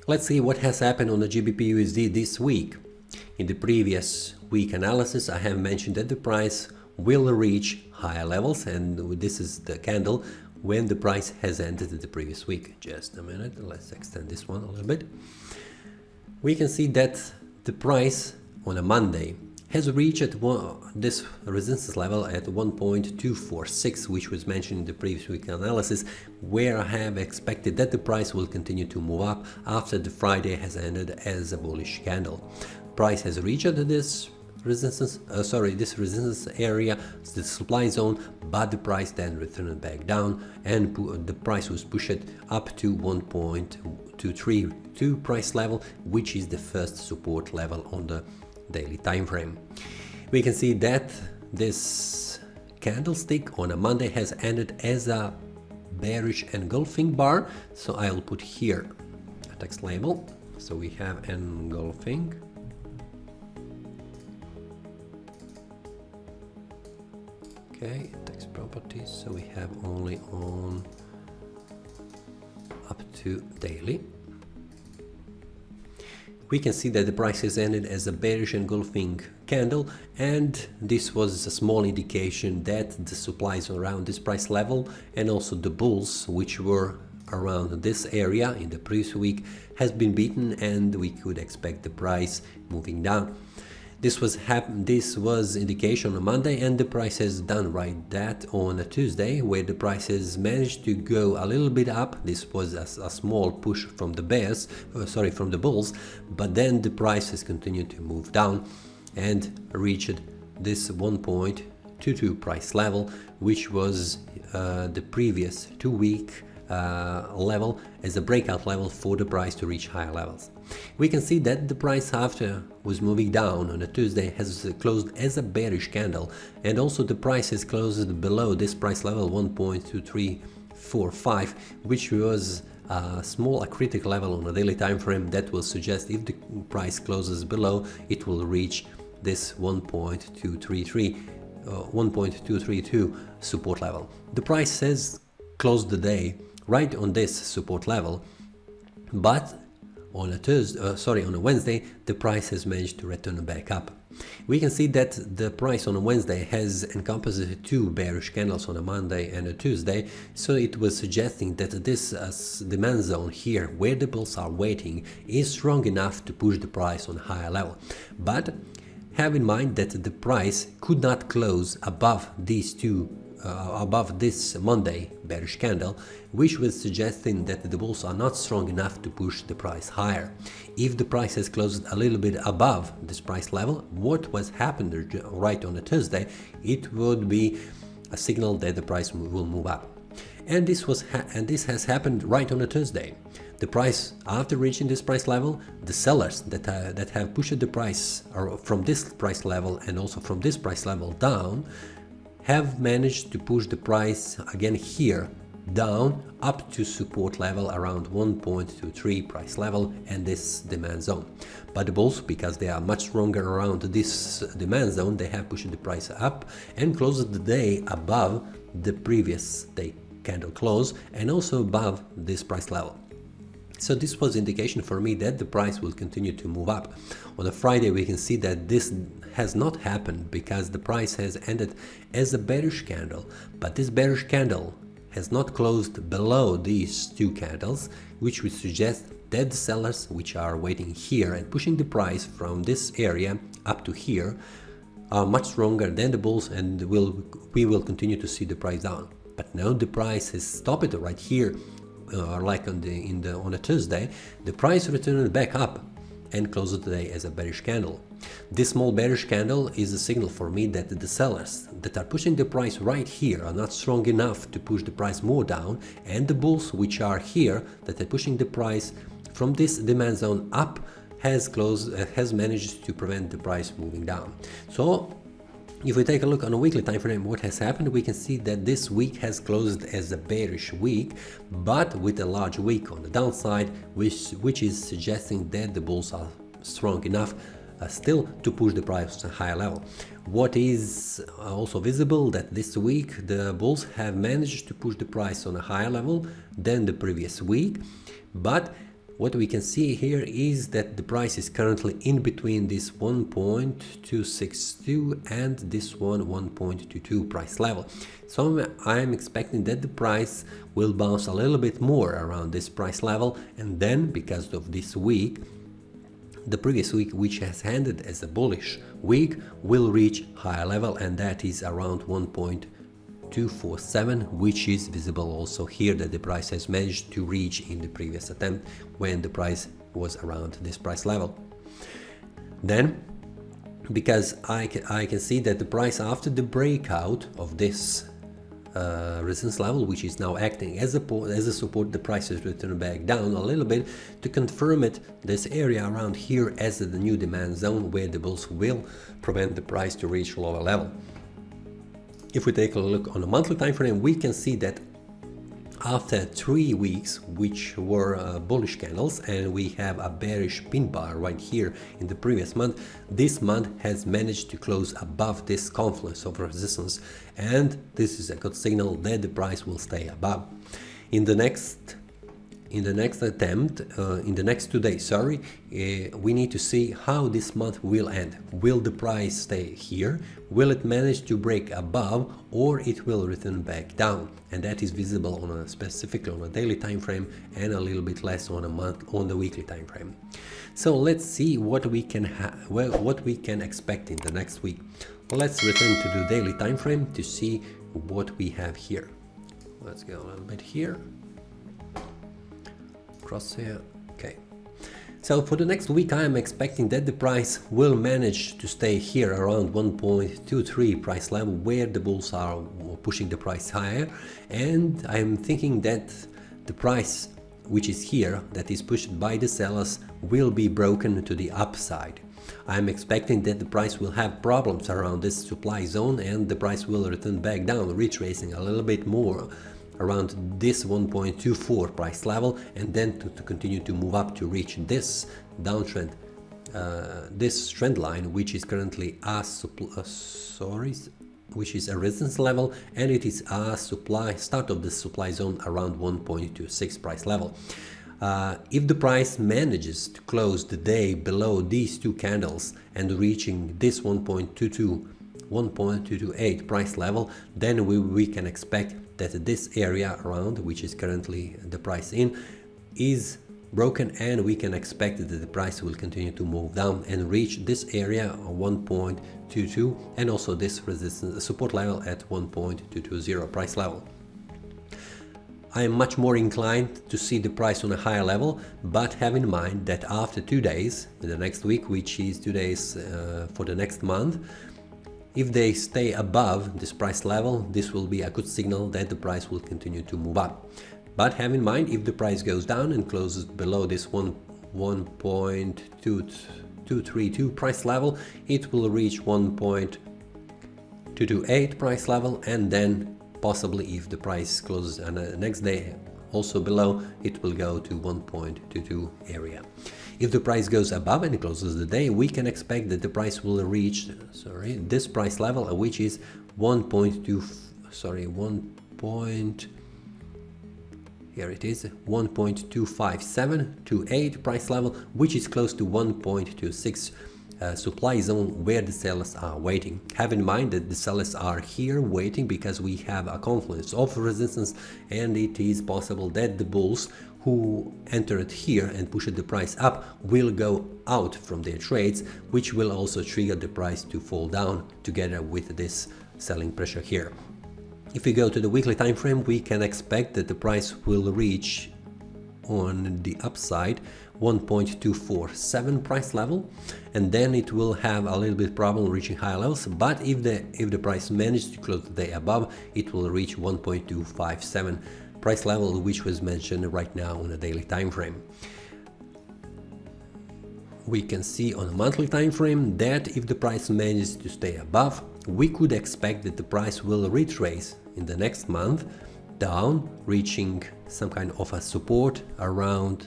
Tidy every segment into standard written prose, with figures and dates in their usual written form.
Let's see what has happened on the GBPUSD this week. In the previous week analysis, I have mentioned that the price will reach higher levels, and this is the candle when the price has ended the previous week. Just a minute, let's extend this one a little bit. We can see that the price on a Monday has reached this resistance level at 1.246, which was mentioned in the previous week analysis, where I have expected that the price will continue to move up after the Friday has ended as a bullish candle. Price has reached this resistance, this resistance area, the supply zone, but the price then returned back down, and the price was pushed up to 1.232 price level, which is the first support level on the daily time frame. We can see that this candlestick on a Monday has ended as a bearish engulfing bar, so I'll put here a text label. So we have engulfing. Okay, text properties, so we have only on up to daily. We can see that the price has ended as a bearish engulfing candle, and this was a small indication that the supplies around this price level and also the bulls, which were around this area in the previous week, has been beaten, and we could expect the price moving down. This was indication on Monday, and the price has done right that on a Tuesday, where the price has managed to go a little bit up. This was a small push from the from the bulls, but then the price has continued to move down and reached this 1.22 price level, which was the previous 2-week level as a breakout level for the price to reach higher levels. We can see that the price after was moving down on a Tuesday has closed as a bearish candle, and also the price has closed below this price level 1.2345, which was a critical level on a daily time frame that will suggest if the price closes below, it will reach this 1.232 support level. The price has closed the day right on this support level, but on a Wednesday, the price has managed to return back up. We can see that the price on a Wednesday has encompassed 2 bearish candles on a Monday and a Tuesday, so it was suggesting that this demand zone here, where the bulls are waiting, is strong enough to push the price on a higher level. But have in mind that the price could not close above these above this Monday bearish candle, which was suggesting that the bulls are not strong enough to push the price higher. If the price has closed a little bit above this price level, what was happened right on a Tuesday, it would be a signal that the price will move up. And this has happened right on a Tuesday. The price, after reaching this price level, the sellers that have pushed the price from this price level and also from this price level down have managed to push the price again here down up to support level around 1.23 price level and this demand zone. But the bulls, because they are much stronger around this demand zone, they have pushed the price up and closed the day above the previous day candle close and also above this price level. So this was indication for me that the price will continue to move up. On a Friday, we can see that this has not happened because the price has ended as a bearish candle, but this bearish candle has not closed below these 2 candles, which would suggest that the sellers, which are waiting here and pushing the price from this area up to here, are much stronger than the bulls, and we will continue to see the price down. But now the price has stopped right here. Like on a Tuesday, the price returned back up and closed the day as a bearish candle. This small bearish candle is a signal for me that the sellers that are pushing the price right here are not strong enough to push the price more down, and the bulls, which are here, that are pushing the price from this demand zone up, has managed to prevent the price moving down. So if we take a look on a weekly time frame, what has happened, we can see that this week has closed as a bearish week, but with a large wick on the downside, which is suggesting that the bulls are strong enough still to push the price to a higher level. What is also visible that this week the bulls have managed to push the price on a higher level than the previous week, but what we can see here is that the price is currently in between this 1.262 and this 1.22 price level. So I'm expecting that the price will bounce a little bit more around this price level, and then because of this week, the previous week, which has ended as a bullish week, will reach higher level, and that is around 1.247, which is visible also here that the price has managed to reach in the previous attempt when the price was around this price level. Then, because I can see that the price after the breakout of this resistance level, which is now acting as a support, the price is returning back down a little bit to confirm it, this area around here as the new demand zone where the bulls will prevent the price to reach lower level. If we take a look on a monthly time frame, we can see that after 3 weeks, which were bullish candles, and we have a bearish pin bar right here in the previous month, this month has managed to close above this confluence of resistance, and this is a good signal that the price will stay above. In the next attempt, in the next 2 days, we need to see how this month will end. Will the price stay here? Will it manage to break above, or it will return back down? And that is visible specifically on a daily time frame, and a little bit less on the weekly time frame. So let's see what we can expect in the next week. Let's return to the daily time frame to see what we have here. Let's go a little bit here. Here. Okay, so for the next week I am expecting that the price will manage to stay here around 1.23 price level where the bulls are pushing the price higher, and I am thinking that the price which is here, that is pushed by the sellers, will be broken to the upside. I am expecting that the price will have problems around this supply zone and the price will return back down, retracing a little bit more around this 1.24 price level, and then to continue to move up to reach this downtrend, this trend line, which is currently which is a resistance level, and it is a start of the supply zone around 1.26 price level. If the price manages to close the day below these two candles and reaching this 1.228 price level, then we can expect that this area around, which is currently the price in, is broken, and we can expect that the price will continue to move down and reach this area 1.22 and also this resistance support level at 1.220 price level. I am much more inclined to see the price on a higher level, but have in mind that after 2 days, in the next week, which is 2 days for the next month, if they stay above this price level, this will be a good signal that the price will continue to move up. But have in mind, if the price goes down and closes below this 1.232 price level, it will reach 1.228 price level, and then possibly if the price closes on the next day also below, it will go to 1.22 area. If the price goes above and closes the day, we can expect that the price will reach this price level, which is 1.25728 price level, which is close to 1.26 supply zone where the sellers are waiting. Have in mind that the sellers are here waiting because we have a confluence of resistance, and it is possible that the bulls who entered here and pushed the price up will go out from their trades, which will also trigger the price to fall down together with this selling pressure here. If we go to the weekly time frame, we can expect that the price will reach on the upside 1.247 price level, and then it will have a little bit problem reaching higher levels, but if the price manages to close the day above, it will reach 1.257 price level, which was mentioned right now on a daily time frame. We can see on a monthly time frame that if the price manages to stay above, we could expect that the price will retrace in the next month down, reaching some kind of a support around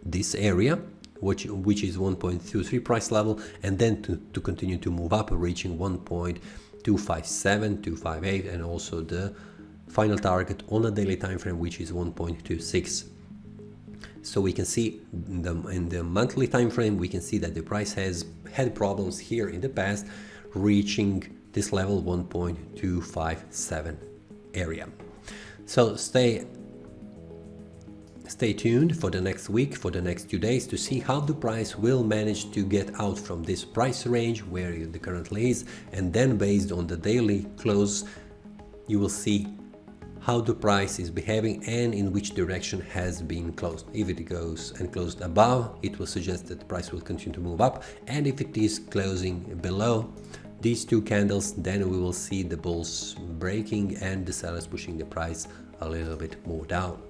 this area, which is 1.23 price level, and then to continue to move up, reaching 1.257, 258, and also the final target on a daily time frame, which is 1.26. So we can see in the monthly time frame, we can see that the price has had problems here in the past, reaching this level 1.257 area. So stay tuned for the next week, for the next 2 days, to see how the price will manage to get out from this price range where it currently is, and then based on the daily close you will see how the price is behaving and in which direction has been closed. If it goes and closed above, it will suggest that the price will continue to move up, and if it is closing below these two candles, then we will see the bulls breaking and the sellers pushing the price a little bit more down.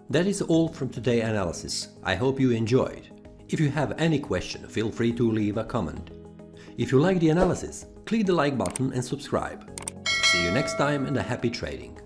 That is all from today's analysis. I hope you enjoyed. If you have any question, feel free to leave a comment. If you like the analysis, click the like button and subscribe. See you next time and a happy trading.